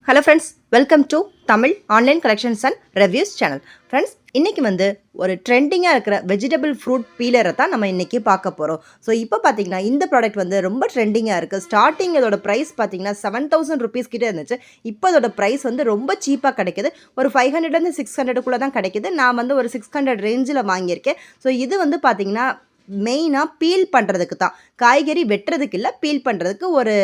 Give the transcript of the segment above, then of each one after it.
Hello friends, welcome to Tamil online collections and reviews channel. Friends, இன்றைக்கி வந்து ஒரு ட்ரெண்டிங்காக இருக்கிற வெஜிடபிள் ஃப்ரூட் பீலரை தான் நம்ம இன்றைக்கி பார்க்க போகிறோம். ஸோ இப்போ பார்த்தீங்கன்னா இந்த ப்ராடக்ட் வந்து ரொம்ப ட்ரெண்டிங்காக இருக்குது. ஸ்டார்டிங் இதோட ப்ரைஸ் பார்த்தீங்கன்னா 7,000 ருபீஸ் கிட்டே இருந்துச்சு. இப்போ அதோட ப்ரைஸ் வந்து ரொம்ப சீப்பாக கிடைக்கிது. ஒரு 500 600 தான் கிடைக்கிது. நான் வந்து ஒரு 600 ரேஞ்சில் வாங்கியிருக்கேன். ஸோ இது வந்து பார்த்தீங்கன்னா மெயினாக பீல் பண்ணுறதுக்கு தான், காய்கறி வெட்டுறதுக்கு இல்லை, பீல் பண்ணுறதுக்கு ஒரு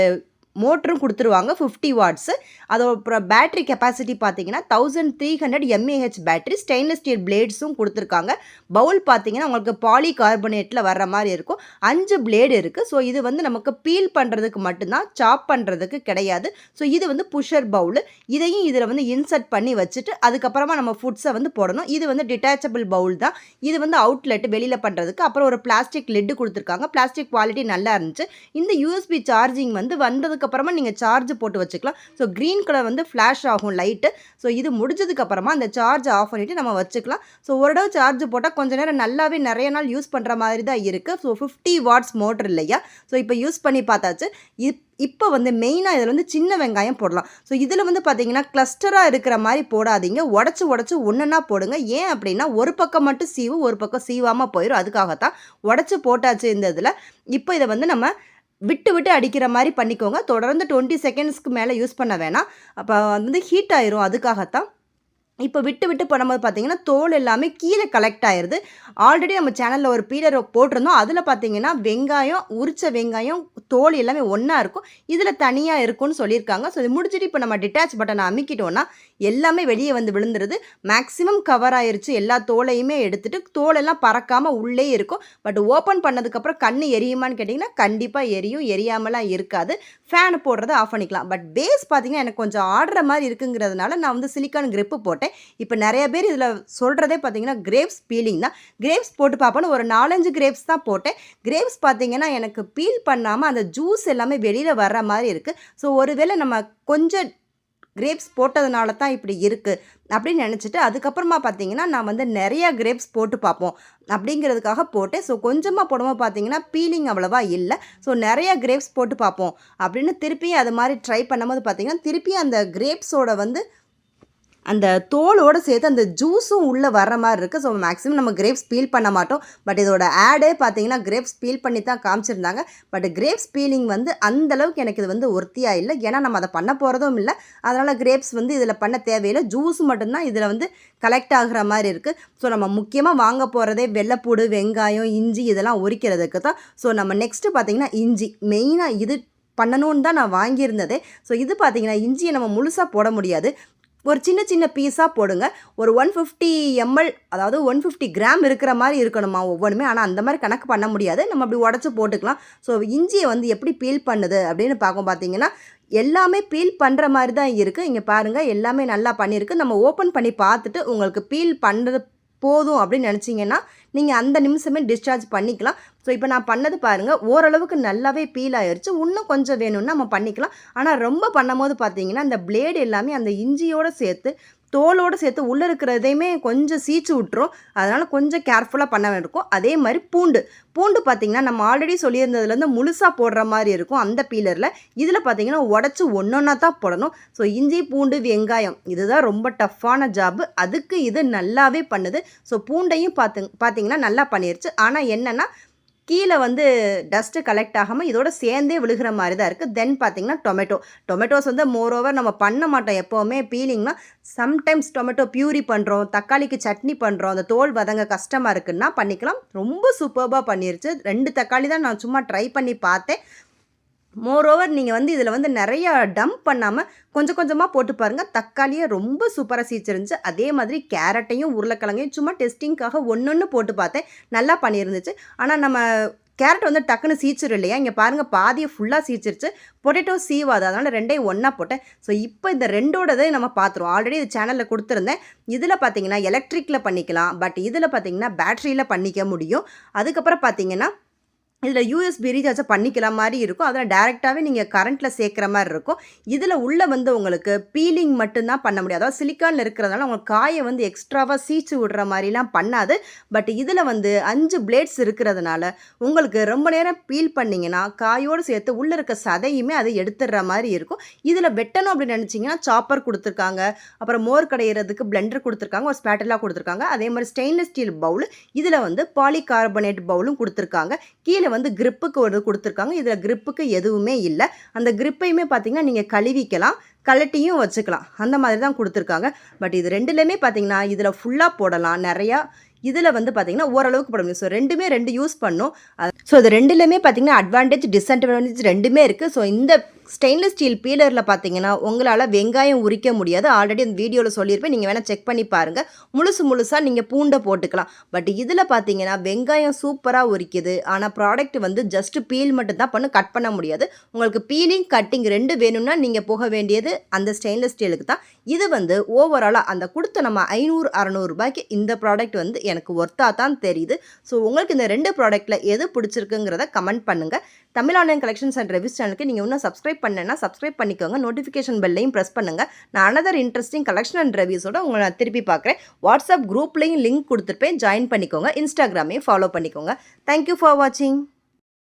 மோட்டரும் கொடுத்துருவாங்க. 50 வாட்ஸு. அதோட பேட்டரி கெப்பாசிட்டி பார்த்தீங்கன்னா 1300 mAh பேட்டரி. ஸ்டெயின்லெஸ் ஸ்டீல் பிளேட்ஸும் கொடுத்துருக்காங்க. பவுல் பார்த்தீங்கன்னா உங்களுக்கு பாலி கார்பனேட்டில் வர்ற மாதிரி இருக்கும். 5 பிளேடு இருக்குது. ஸோ இது வந்து நமக்கு பீல் பண்ணுறதுக்கு மட்டும்தான், சாப் பண்ணுறதுக்கு கிடையாது. ஸோ இது வந்து புஷர் பவுலு. இதையும் இதில் வந்து இன்சர்ட் பண்ணி வச்சுட்டு அதுக்கப்புறமா நம்ம ஃபுட்ஸை வந்து போடணும். இது வந்து டிட்டாச்சபிள் பவுல் தான். இது வந்து அவுட்லெட் வெளியில் பண்ணுறதுக்கு. அப்புறம் ஒரு பிளாஸ்டிக் லிட்டு கொடுத்துருக்காங்க. பிளாஸ்டிக் குவாலிட்டி நல்லா இருந்துச்சு. இந்த யூஎஸ்பி சார்ஜிங் வந்து வந்ததுக்கப்புறமா நீங்கள் சார்ஜ் போட்டு வச்சுக்கலாம். ஸோ க்ரீன் கலர் வந்து ஃப்ளாஷ் ஆகும் லைட்டு. ஸோ இது முடிஞ்சதுக்கப்புறமா அந்த சார்ஜ் ஆஃப் பண்ணிவிட்டு நம்ம வச்சுக்கலாம். ஸோ ஒரு தடவை சார்ஜ் போட்டால் கொஞ்சம் நேரம் நல்லாவே நிறைய நாள் யூஸ் பண்ணுற மாதிரி தான் இருக்குது. ஸோ 50 வாட்ஸ் மோட்டர் இல்லையா. ஸோ இப்போ யூஸ் பண்ணி பார்த்தாச்சு. இப்போ வந்து மெயினாக இதில் வந்து சின்ன வெங்காயம் போடலாம். ஸோ இதில் வந்து பார்த்தீங்கன்னா கிளஸ்டராக இருக்கிற மாதிரி போடாதீங்க. உடச்சி ஒன்றுன்னா போடுங்க. ஏன் அப்படின்னா ஒரு பக்கம் மட்டும் சீவும், ஒரு பக்கம் சீவாமல் போயிடும். அதுக்காகத்தான் உடச்சி போட்டாச்சு இந்த இதில். இப்போ இதை வந்து நம்ம விட்டு அடிக்கிற மாதிரி பண்ணிக்கோங்க. தொடர்ந்து 20 செகண்ட்ஸ்க்கு மேலே யூஸ் பண்ண வேணாம். அப்போ வந்து ஹீட் ஆயிரும். அதுக்காகத்தான் இப்போ விட்டு பண்ணும்போது பார்த்தீங்கன்னா தோல் எல்லாமே கீழே கலெக்ட் ஆயிடுது. ஆல்ரெடி நம்ம சேனலில் ஒரு பீலர் போட்டிருந்தோம். அதில் பார்த்தீங்கன்னா வெங்காயம், உரிச்ச வெங்காயம், தோல் எல்லாமே ஒன்றா இருக்கும். இதில் தனியாக இருக்கும்னு சொல்லியிருக்காங்க. ஸோ இது முடிச்சுட்டு இப்போ நம்ம டிட்டாச் பட்டனை அமுக்கிட்டோன்னா எல்லாமே வெளியே வந்து விழுந்துருது. மேக்ஸிமம் கவர் ஆயிடுச்சு. எல்லா தோலையுமே எடுத்துகிட்டு தோலெல்லாம் பறக்காமல் உள்ளே இருக்கும். பட் ஓப்பன் பண்ணதுக்கப்புறம் கண் எரியுமான்னு கேட்டிங்கன்னா கண்டிப்பாக எரியும். எரியாமலாம் இருக்காது. ஃபேன் போடுறத ஆஃப் பண்ணிக்கலாம். பட் பேஸ் பார்த்தீங்கன்னா எனக்கு கொஞ்சம் ஆடுற மாதிரி இருக்குங்கிறதுனால நான் வந்து சிலிக்கான் கிரிப்பு போட்டேன். இப்போ நிறைய பேர் இதில் சொல்கிறதே பார்த்தீங்கன்னா கிரேப்ஸ் பீலிங் தான். கிரேப்ஸ் போட்டு பார்ப்போன்னு ஒரு 4-5 கிரேப்ஸ் தான் போட்டேன். கிரேப்ஸ் பார்த்தீங்கன்னா எனக்கு பீல் பண்ணாமல் அந்த ஜூஸ் எல்லாமே வெளியில் வர்ற மாதிரி இருக்குது. ஸோ ஒருவேளை நம்ம கொஞ்சம் கிரேப்ஸ் போட்டதுனால தான் இப்படி இருக்குது அப்படின்னு நினச்சிட்டு அதுக்கப்புறமா பார்த்தீங்கன்னா நான் வந்து நிறையா கிரேப்ஸ் போட்டு பார்ப்போம் அப்படிங்கிறதுக்காக போட்டேன். ஸோ கொஞ்சமாக போடும்போது பார்த்தீங்கன்னா பீலிங் அவ்வளோவா இல்லை. ஸோ நிறையா கிரேப்ஸ் போட்டு பார்ப்போம் அப்படின்னு திருப்பியும் அது மாதிரி ட்ரை பண்ணும்போது பார்த்தீங்கன்னா திருப்பியும் அந்த கிரேப்ஸோட வந்து அந்த தோலோடு சேர்த்து அந்த ஜூஸும் உள்ளே வர்ற மாதிரி இருக்குது. ஸோ மேக்ஸிமம் நம்ம கிரேப்ஸ் பீல் பண்ண மாட்டோம். பட் இதோட ஆடே பார்த்தீங்கன்னா கிரேப்ஸ் பீல் பண்ணி தான் காமிச்சிருந்தாங்க. பட் கிரேப்ஸ் பீலிங் வந்து அந்தளவுக்கு எனக்கு இது வந்து ஒர்த்தியாக இல்லை. ஏன்னா நம்ம அதை பண்ண போகிறதும் இல்லை. அதனால் கிரேப்ஸ் வந்து இதில் பண்ண தேவையில்லை. ஜூஸ் மட்டும்தான் இதில் வந்து கலெக்ட் ஆகிற மாதிரி இருக்குது. ஸோ நம்ம முக்கியமாக வாங்க போகிறதே வெள்ளைப்பூடு, வெங்காயம், இஞ்சி இதெல்லாம் உரிக்கிறதுக்கு தான். ஸோ நம்ம நெக்ஸ்ட்டு பார்த்திங்கன்னா இஞ்சி மெயினாக இது பண்ணணுன்னு தான் நான் வாங்கியிருந்ததே. ஸோ இது பார்த்திங்கன்னா இஞ்சியை நம்ம முழுசாக போட முடியாது. ஒரு சின்ன பீஸாக போடுங்க. ஒரு 150 ml அதாவது 150 கிராம் இருக்கிற மாதிரி இருக்கணுமா ஒவ்வொன்றுமே. ஆனால் அந்த மாதிரி கணக்கு பண்ண முடியாது. நம்ம அப்படி உடச்சி போட்டுக்கலாம். ஸோ இஞ்சியை வந்து எப்படி பீல் பண்ணுது அப்படின்னு பார்த்தீங்கன்னா எல்லாமே பீல் பண்ணுற மாதிரி தான் இருக்குது. இங்கே பாருங்கள் எல்லாமே நல்லா பண்ணியிருக்கு. நம்ம ஓப்பன் பண்ணி பார்த்துட்டு உங்களுக்கு பீல் பண்ணுறது போதும் அப்படின்னு நினச்சிங்கன்னா நீங்கள் அந்த நிமிஷமே டிஸ்சார்ஜ் பண்ணிக்கலாம். ஸோ இப்போ நான் பண்ணது பாருங்கள் ஓரளவுக்கு நல்லாவே பீல் ஆயிடுச்சு. இன்னும் கொஞ்சம் வேணும்னா நம்ம பண்ணிக்கலாம். ஆனால் ரொம்ப பண்ணும்போது பார்த்தீங்கன்னா அந்த பிளேடு எல்லாமே அந்த இஞ்சியோடு சேர்த்து தோலோடு சேர்த்து உள்ளே இருக்கிறதையுமே கொஞ்சம் சீச்சு விட்டுரும். அதனால் கொஞ்சம் கேர்ஃபுல்லாக பண்ண வேண்டியிருக்கும். அதே மாதிரி பூண்டு பார்த்திங்கன்னா நம்ம ஆல்ரெடி சொல்லியிருந்ததுலேருந்து முழுசாக போடுற மாதிரி இருக்கும் அந்த பீலரில். இதில் பார்த்திங்கன்னா உடச்சி ஒன்றா தான் போடணும். ஸோ இஞ்சி, பூண்டு, வெங்காயம் இதுதான் ரொம்ப டஃப்பான ஜாப்பு. அதுக்கு இது நல்லாவே பண்ணுது. ஸோ பூண்டையும் பார்த்திங்கன்னா நல்லா பண்ணிருச்சு. ஆனால் என்னென்னா கீழே வந்து டஸ்ட்டு கலெக்ட் ஆகாமல் இதோட சேர்ந்தே விழுகிற மாதிரி தான் இருக்குது. தென் பார்த்திங்கன்னா டொமேட்டோஸ் வந்து மோரோவர் நம்ம பண்ண மாட்டோம் எப்போவுமே பீலிங்னா. சம்டைம்ஸ் டொமேட்டோ பியூரி பண்ணுறோம், தக்காளிக்கு சட்னி பண்ணுறோம், அந்த தோல் வதங்க கஷ்டமாக இருக்குன்னா பண்ணிக்கலாம். ரொம்ப சூப்பர்பாக பண்ணிருச்சு. 2 தக்காளி தான் நான் சும்மா ட்ரை பண்ணி பார்த்தேன். மோரோவர் நீங்கள் வந்து இதில் வந்து நிறையா டம்ப் பண்ணாமல் கொஞ்சமாக போட்டு பாருங்கள். தக்காளியை ரொம்ப சூப்பராக சீச்சிருந்துச்சு. அதே மாதிரி கேரட்டையும் உருளைக்கிழங்கையும் சும்மா டெஸ்டிங்காக ஒன்று போட்டு பார்த்தேன். நல்லா பண்ணியிருந்துச்சு. ஆனால் நம்ம கேரட் வந்து டக்குன்னு சீச்சிரும் இல்லையா. இங்கே பாருங்கள் பாதியை ஃபுல்லாக சீச்சிருச்சு. பொட்டேட்டோ சீவாது. அதனால் 2ஐயும் ஒன்றா போட்டேன். ஸோ இப்போ இந்த 2ஓடதை நம்ம பார்த்துருவோம். ஆல்ரெடி இது சேனலில் கொடுத்துருந்தேன். இதில் பார்த்தீங்கன்னா எலக்ட்ரிக்கில் பண்ணிக்கலாம். பட் இதில் பார்த்தீங்கன்னா பேட்டரியில் பண்ணிக்க முடியும். அதுக்கப்புறம் பார்த்தீங்கன்னா இதில் யூஎஸ்பி ரீசார்ஜை பண்ணிக்கிற மாதிரி இருக்கும். அதில் டைரெக்டாகவே நீங்கள் கரண்ட்டில் சேர்க்குற மாதிரி இருக்கும். இதில் உள்ள வந்து உங்களுக்கு பீலிங் மட்டும்தான் பண்ண முடியும். அதாவது சிலிக்கானில் இருக்கிறதுனால உங்களுக்கு காயை வந்து எக்ஸ்ட்ராவாக சீச்சு விடுற மாதிரிலாம் பண்ணாது. பட் இதில் வந்து 5 பிளேட்ஸ் இருக்கிறதுனால உங்களுக்கு ரொம்ப நேரம் பீல் பண்ணிங்கன்னா காயோடு சேர்த்து உள்ளே இருக்க சதையுமே அதை எடுத்துடுற மாதிரி இருக்கும். இதில் வெட்டணும் அப்படின்னு நினச்சிங்கன்னா சாப்பர் கொடுத்துருக்காங்க. அப்புறம் மோர் கடையிறதுக்கு பிளெண்டர் கொடுத்துருக்காங்க. ஒரு ஸ்பேட்டலாக கொடுத்துருக்காங்க. அதே மாதிரி ஸ்டெயின்லெஸ் ஸ்டீல் பவுல். இதில் வந்து பாலிகார்பனேட் பவுலும் கொடுத்துருக்காங்க. கீழே வந்து கிரிப்புக்கு ஒரு கொடுத்துருக்காங்க. இதில் கிரிப்புக்கு எதுவுமே இல்லை. அந்த கிரிப்பையுமே பார்த்தீங்கன்னா நீங்கள் கழுவிக்கலாம், கழட்டியும் வச்சுக்கலாம். அந்த மாதிரி தான் கொடுத்துருக்காங்க. பட் இது ரெண்டுலேயுமே பார்த்தீங்கன்னா இதில் ஃபுல்லாக போடலாம் நிறையா. இதில் வந்து பார்த்தீங்கன்னா ஓரளவுக்கு போட முடியும். ஸோ ரெண்டுமே 2 யூஸ் பண்ணும். ஸோ இது ரெண்டுலேயுமே பார்த்தீங்கன்னா அட்வான்டேஜ் டிஸ்அட்வான்டேஜ் ரெண்டுமே இருக்குது. ஸோ இந்த ஸ்டெயின்லெஸ் ஸ்டீல் பீலரில் பார்த்தீங்கன்னா உங்களால் வெங்காயம் உரிக்க முடியாது. ஆல்ரெடி அந்த வீடியோவில் சொல்லியிருப்பேன், நீங்கள் வேணால் செக் பண்ணி பாருங்கள். முழுசாக நீங்கள் பூண்டை போட்டுக்கலாம். பட் இதில் பார்த்தீங்கன்னா வெங்காயம் சூப்பராக உரிக்குது. ஆனால் ப்ராடக்ட் வந்து ஜஸ்ட்டு பீல் மட்டும் தான் கட் பண்ண முடியாது. உங்களுக்கு பீலிங் கட்டிங் 2 வேணும்னா நீங்கள் போக வேண்டியது அந்த ஸ்டெயின்லெஸ் ஸ்டீலுக்கு தான். இது வந்து ஓவராலாக அந்த கொடுத்த நம்ம 500-600 ரூபாய்க்கு இந்த ப்ராடக்ட் வந்து எனக்கு ஒர்த்தாக தான் தெரியுது. ஸோ உங்களுக்கு இந்த 2 ப்ராடக்ட்டில் எது பிடிச்சிருக்குங்கிறத கமெண்ட் பண்ணுங்கள். Tamil online collections and reviews சேனலுக்கு நீங்கள் இன்னும் சப்ஸ்கிரைப் பண்ணலைன்னா சப்ஸ்கிரைப் பண்ணிக்கோங்க. நோட்டிஃபிகேஷன் பெல்லையும் ப்ரெஸ் பண்ணுங்கள். நான் அனதர் இன்ட்ரெஸ்டிங் கலெக்ஷன் அண்ட் ரிவ்யூஸோட உங்களை நான் திருப்பி பார்க்குறேன். வாட்ஸ்அப் குரூப்லேயும் லிங்க் கொடுத்துருப்பேன், ஜாயின் பண்ணிக்கோங்க. இன்ஸ்டாகிராமையும் ஃபாலோ பண்ணிக்கோங்க. தேங்க்யூ ஃபார் வாட்சிங்.